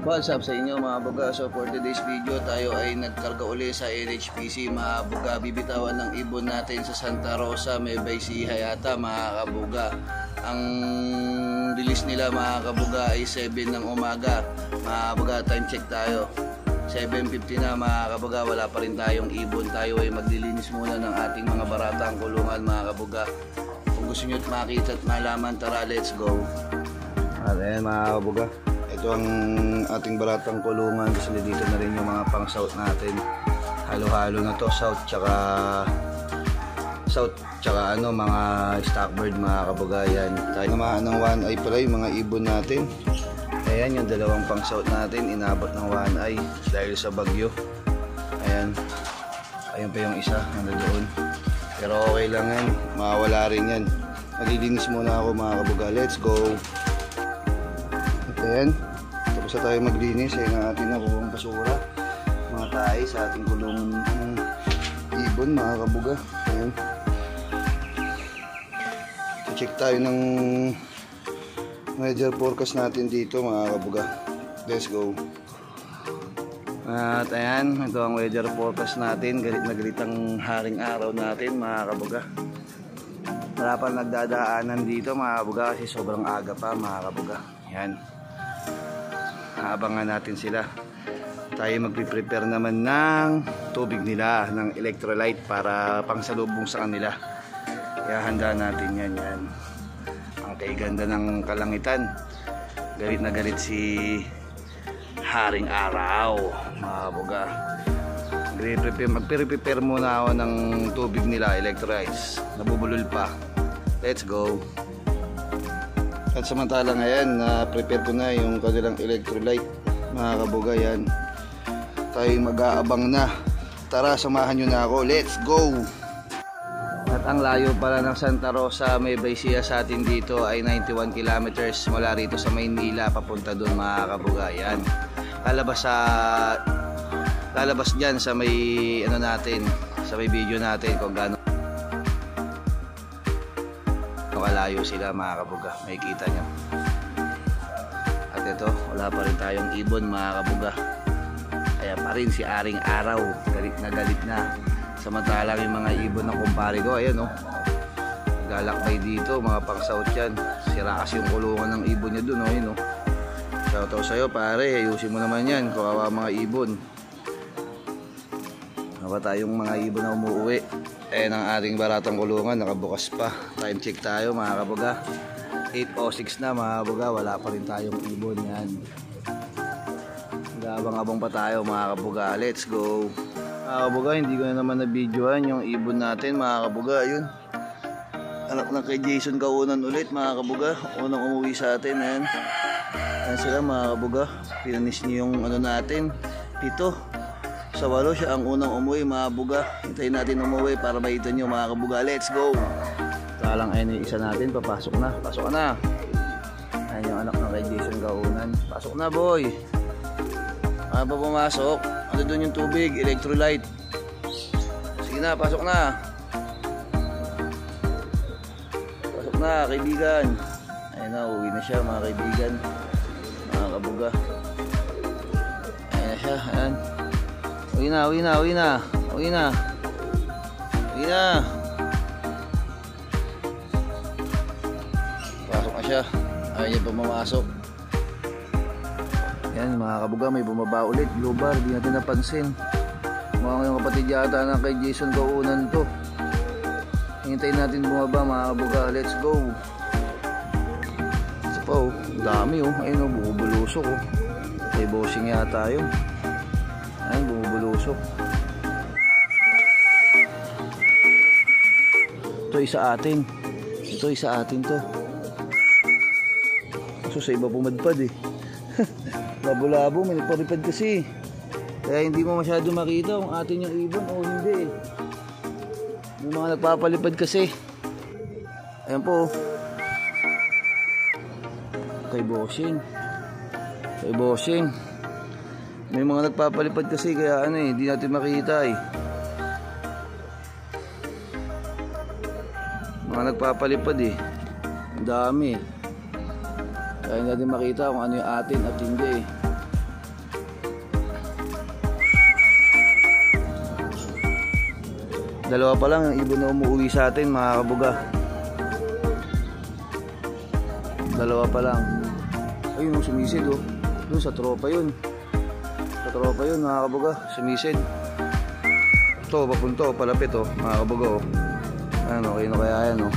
What's up sa inyo mga buga? So for today's video tayo ay nagkarga uli sa NHPC mga buga. Bibitawan ng ibon natin sa Santa Rosa, Nueva Ecija yata mga kabuga. Ang release nila mga kabuga ay 7 ng umaga. Mga kabuga, time check tayo 7:50 na mga kabuga. Wala pa rin tayong ibon. Tayo ay maglilinis muna ng ating mga baratang kulungan mga kabuga. Kung gusto nyo makita at malaman, tara let's go. Ayan mga kabuga, ito ang ating baratang kulungan. Kasi dito na rin yung mga pang south natin. Halo-halo na to, south tsaka mga stockbird mga kabugayan. Tayo naman ng one eye pala yung mga ibon natin. Ayan yung dalawang pang south natin, inabot ng one eye dahil sa bagyo. Ayan, ayun pa yung isa nandoon. Pero okay lang yan, mawawala rin yan. Maglilinis muna ako mga kabuga, let's go. Ayan, tapos na tayo maglinis. Ayan ang ating nakuhang basura, mga tayo sa ating kulungan ng ibon mga kabuga. Ayan, check tayo ng weather forecast natin dito mga kabuga. Let's go. At ayan, ito ang weather forecast natin. Galit na galit ang haring araw natin mga kabuga. Wala pa nagdadaanan dito mga kabuga kasi sobrang aga pa mga kabuga. Ayan, abangan natin sila. Tayo magpiprepare naman ng tubig nila, ng electrolyte para pangsalubong sa kanila. Kaya handa natin yan. Ang kaiganda ng kalangitan, galit na galit si haring araw mga buga. Magpiprepare muna ako ng tubig nila, electrolytes. Nabubulol pa. Let's go. At samantalang ngayon, na-prepare ko na yung kanilang electrolyte mga kabuga. Yan, tayo mag-aabang na. Tara, samahan nyo na ako. Let's go. At ang layo pala ng Santa Rosa, Nueva Ecija sa atin dito ay 91 kilometers mula rito sa Maynila papunta doon mga kabuga. Yan, lalabas dyan sa may ano natin, sa may video natin kung gaano kalayo sila mga kabuga, may kita nyo. At ito, wala pa rin tayong ibon mga kabuga. Kaya pa rin si aring araw, galit na. Samantalang yung mga ibon ng kumpare ko, ayan o, galakbay dito, mga pang south yan. Sira kasi yung kulungan ng ibon niya dun o, yun o. Shoutout sa'yo pare, ayusin mo naman yan, kawawa mga ibon. Wala tayong mga ibon na umuwi. Ayan ang ating baratang kulungan, nakabukas pa. Time check tayo mga kabuga, 8:06 na mga kabuga. Wala pa rin tayong ibon. Yan, abang-abang pa tayo mga kabuga. Let's go mga kabuga. Hindi ko na naman na-videoan yung ibon natin mga kabuga. Ayun, anak na kay Jason Kaunan ulit mga kabuga. Unang umuwi sa atin. Ayan, ayan sila mga kabuga. Pinanis niyo yung ano natin, 7 sa 8, siya ang unang umuwi mga kabuga. Hintayin natin umuwi para makita nyo mga kabuga. Let's go. Talang ayun yung isa natin, papasok na. Pasok na. Ayun yung anak ng kay Jason Kaunan. Pasok na boy. Ano pa pumasok? Ano doon yung tubig, electrolyte. Sige na, pasok na. Pasok na kaibigan. Ayun na, uwi na siya mga kaibigan, mga kabuga. Ayun na siya, ayan. Uwi na. Pasok na siya. Ayaw niya pa mamasok. Yan mga kabuga, may bumaba ulit. Blue bar, di natin napansin. Mga yung kapatid yata na kay Jason Kaunan to. Hintayin natin bumaba mga kabuga. Let's go. Isa pa oh, dami oh. Ayun oh, bubulusok oh. May bossing yata yun. Ayun, bumubulusok. Ito isa atin to. So sa iba pumadpad eh. Labo-labo, may nagparipad kasi. Kaya hindi mo masyado makita kung atin yung ibon o hindi. May mga nagpapalipad kasi. Ayan po. Kay bossing. May mga nagpapalipad kasi kaya ano eh, hindi natin makita eh. Mga nagpapalipad eh. Ang dami. Kaya hindi natin makita kung ano yung atin at hindi eh. Dalawa pa lang yung ibon na umuwi sa atin mga kabuga. Dalawa pa lang. Ayun, sumisid oh. Doon sa tropa yun. Sa tropa yun mga kabuga, sumisid. Ito, papunto, palapit oh, mga kabuga oh. Ano, okay na kaya yan oh.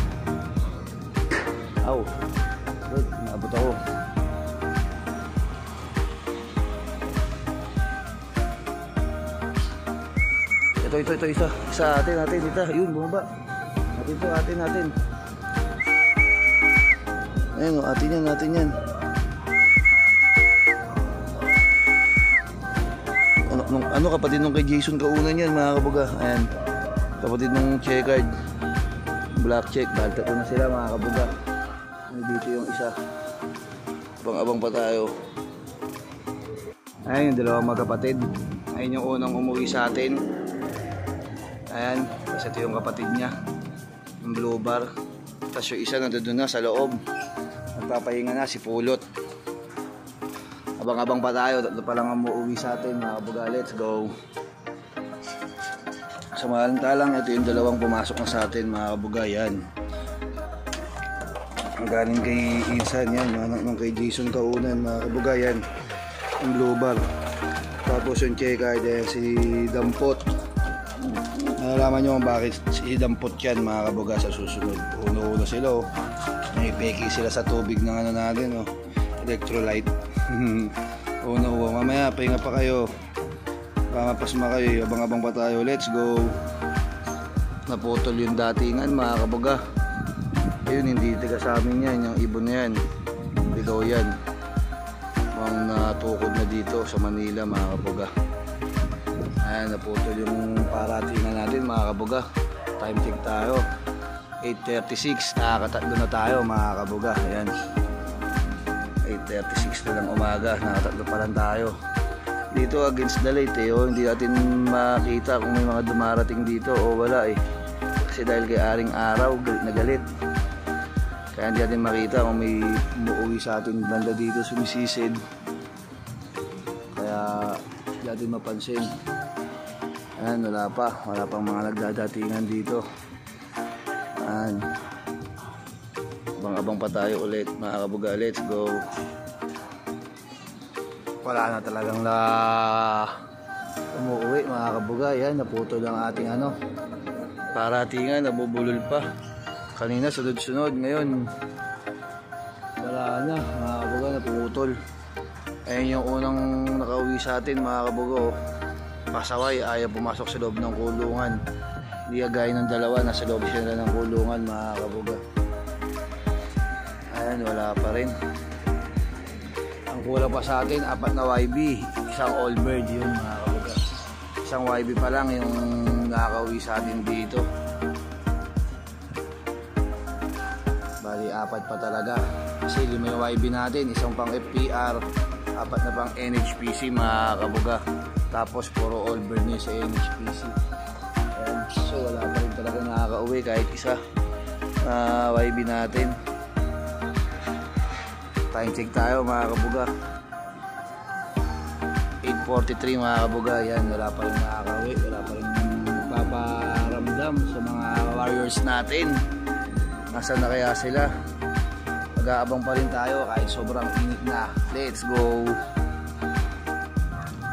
Aw, wait, naabot ako. Ito, isa atin, ito. Yun, bumaba. Atin. Ayun, atin yan. Ano, kapatid nung kay Jason Kaunan yan, mga kabuga. Ayan, kapatid nung checkered. Black check, balta ko na sila, mga kabuga. Dito yung isa. Abang-abang pa tayo. Ayan, yung dalawang magkapatid. Ayun yung unang umuwi sa atin. Ayan, kasi ito yung kapatid niya, yung blue bar. Tapos yung isa nandun na sa loob, nagpapahinga na si Pulot. Abang-abang pa tayo, tatlo pa lang ang uuwi sa atin mga kabuga. Let's go. Samantalang ito yung dalawang pumasok na sa atin mga kabuga. Yan, ang galing kay Insan, yan yung anak ng kay Jason Kaunan mga kabuga. Yan yung blue bar. Tapos yung checker din si Dampot. Nalaman nyo bakit si Dampot yan mga kabuga sa susunod. Uno sila oh. May peki sila sa tubig ng ano natin oh, electrolyte. Uno, mamaya pahinga pa kayo, pamapasma kayo, abang-abang pa tayo. Let's go. Naputol yung datingan mga kabuga. Ayun, hindi tiga sa amin yan, yung ibon na yan, bigaw yan. Mga natukod na dito sa Manila mga kabuga. Ayan, naputol yung paratingan natin mga kabuga. Time check tayo, 8:36. Nakakatatlo na tayo mga kabuga. Ayan, 8:36 na lang umaga. Nakatatlo pa lang tayo. Dito against the light eh oh. Hindi natin makita kung may mga dumarating dito o wala eh. Kasi dahil kay aring araw, galit na galit. Kaya hindi natin makita kung may umuwi sa atin banda dito, sumisisid. Kaya hindi natin mapansin. Ayan, wala pang mga nagdadatingan dito. Ayan, abang-abang pa tayo ulit mga kabuga. Let's go. Wala na talagang umuwi mga kabuga. Ayan, naputol ang ating ano, paratingan, nabubulol pa. Kanina sunod-sunod, ngayon wala na mga kabuga, naputol. Ayan yung unang nakauwi sa atin mga kabuga. Pasaway, ayaw pumasok sa loob ng kulungan. Hindi agay ng dalawa, nasa loob siya ng kulungan mga kabuga. Ayan, wala pa rin. Ang kulang pa sa atin, 4 na YB, isang all bird yun mga kabuga. Isang YB pa lang yung nakauwi sa atin dito. Bali 4 pa talaga. Kasi 5 yung YB natin, isang pang FPR, 4 na pang NHPC mga kabuga. Tapos puro all bird niya sa NHPC. Ayan. So wala pa rin talaga nakaka-uwi kahit isa YB natin. Time check tayo mga kabuga, 8:43 mga kabuga. Ayan, wala pa rin nakaka-uwi. Wala pa rin paparamdam sa mga warriors natin. Nasaan na kaya sila? Mag-aabang pa rin tayo kahit sobrang init na. Let's go.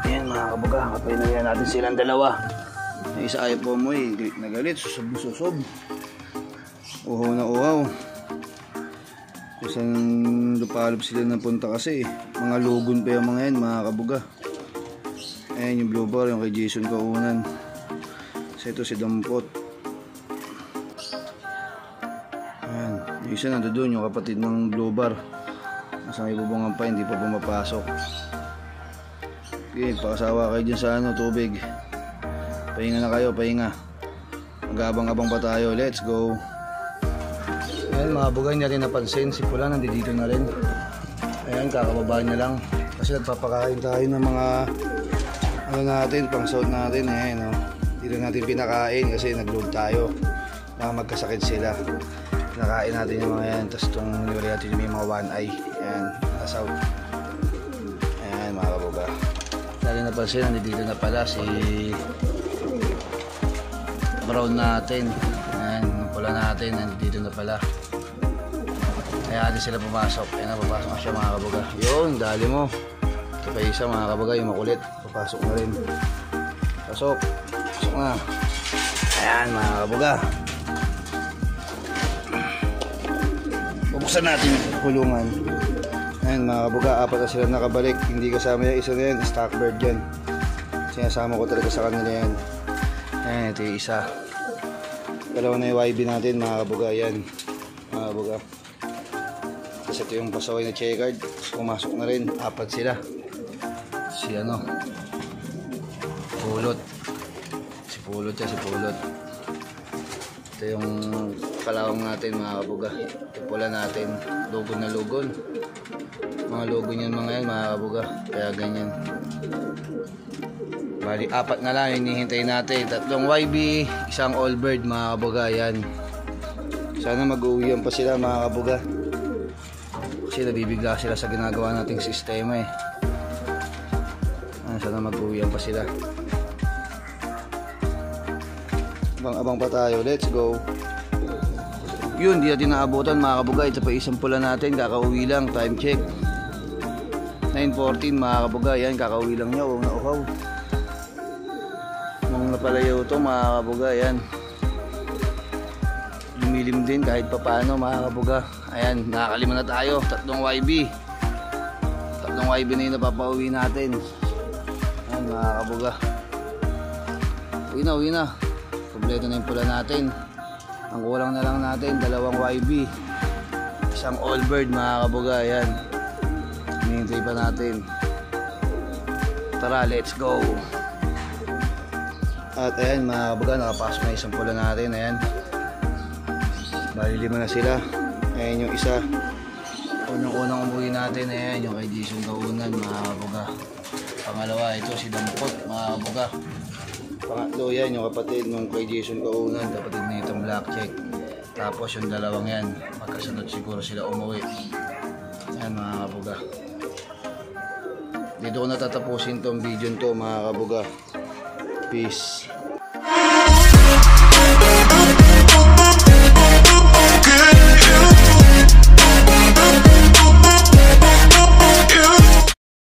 Ayan mga kabuga, kapinayan natin silang dalawa. Yung isa ayaw po mo eh, galit na galit, susob. Uhaw na uhaw. Kung saan lupalop sila ng punta kasi mga lugon pa yung mga yan mga kabuga. Ayan yung blue bar, yung kay Jason Kaunan. Kasi ito si Dampot. Ayan, yung isa nandoon, yung kapatid ng blue bar. Nasa may bubungan pa, hindi pa pumapasok. Okay, pakasawa kayo dyan sa ano, tubig. Pahinga na kayo, pahinga. Mag-abang-abang pa tayo, let's go. Ayan mga bugay, hindi natin napansin. Si Pula nandito na rin. Ayan, kakababa niya lang. Kasi nagpapakain tayo ng mga ano natin, pang sound natin. Ayan, no? Hindi na natin pinakain kasi nag-load tayo. Baka magkasakit sila. Pinakain natin yung mga yan. Tapos itong niwala natin yung mga one eye. Ayan, nasaw. Ayan mga kabuga. Dahil napansin, nandito na pala si brown natin. Ayan, yung pula natin, nandito na pala. Kaya di sila pumasok. Ayan na, papasok na siya mga kabuga. Yun, dali mo. Ito pa isa mga kabuga, yung makulit. Papasok na rin. Pasok. Pasok na. Ayan mga kabuga. Bubuksan natin yung kulungan. Ayan mga kabuga, apat na sila nakabalik. Hindi kasama yung isa na yan, stock bird yan. Sinasama ko talaga sa kanila yan. Ayan, ito yung isa. Dalawa na yung YB natin mga kabuga. Yan mga kabuga. Tapos ito yung pasaway na checkered. Pumasok na rin, apat sila. Si ano, Pulot. Si Pulot siya, si Pulot. Ito yung kalawang natin mga kabuga. Ito pula natin, lugon na lugon. Mga lugon yan mga yan mga kabuga. Kaya ganyan. Bali, apat na lang yung hinihintay natin. 3 YB, isang all bird mga kabuga. Yan. Sana mag-uwian pa sila mga kabuga. Kasi nabibigla sila sa ginagawa nating sistema eh. Sana mag-uwian pa sila. Abang-abang pa tayo. Let's go. Yun, di natin naabutan mga kabuga. Ito pa isang pula natin. Kakauwi lang. Time check 9:14 mga kabuga. Yan, kakauwi lang niya. Huwag na uhaw. Nung napalayo ito mga kabuga. Yan, lumilim din kahit papaano mga kabuga. Ayan, nakakalima na tayo. 3 YB. 3 YB na yung napapauwi natin. Ayan mga kabuga. Uwi na. Kompleto na yung pula natin. Ang kulang na lang natin, 2 YB. Isang all bird mga kabuga. Ayan. Hinihintay pa natin. Tara, let's go. At ayan mga kabuga, nakapasok na isang pula natin. Ayan. Bali 5 na sila. Ayan yung isa. Unang umuwi natin. Ayan yung kay Jason Kaunan mga kabuga. Pangalawa, ito si Dampot mga kabuga. Pangatlo yan, yung kapatid nung kay Jason Kaunan, kapatid na itong black check. Tapos yung dalawang yan, magkasunod siguro sila umuwi. Yan mga kabuga. Dito ko natatapusin tong video to mga kabuga. Peace.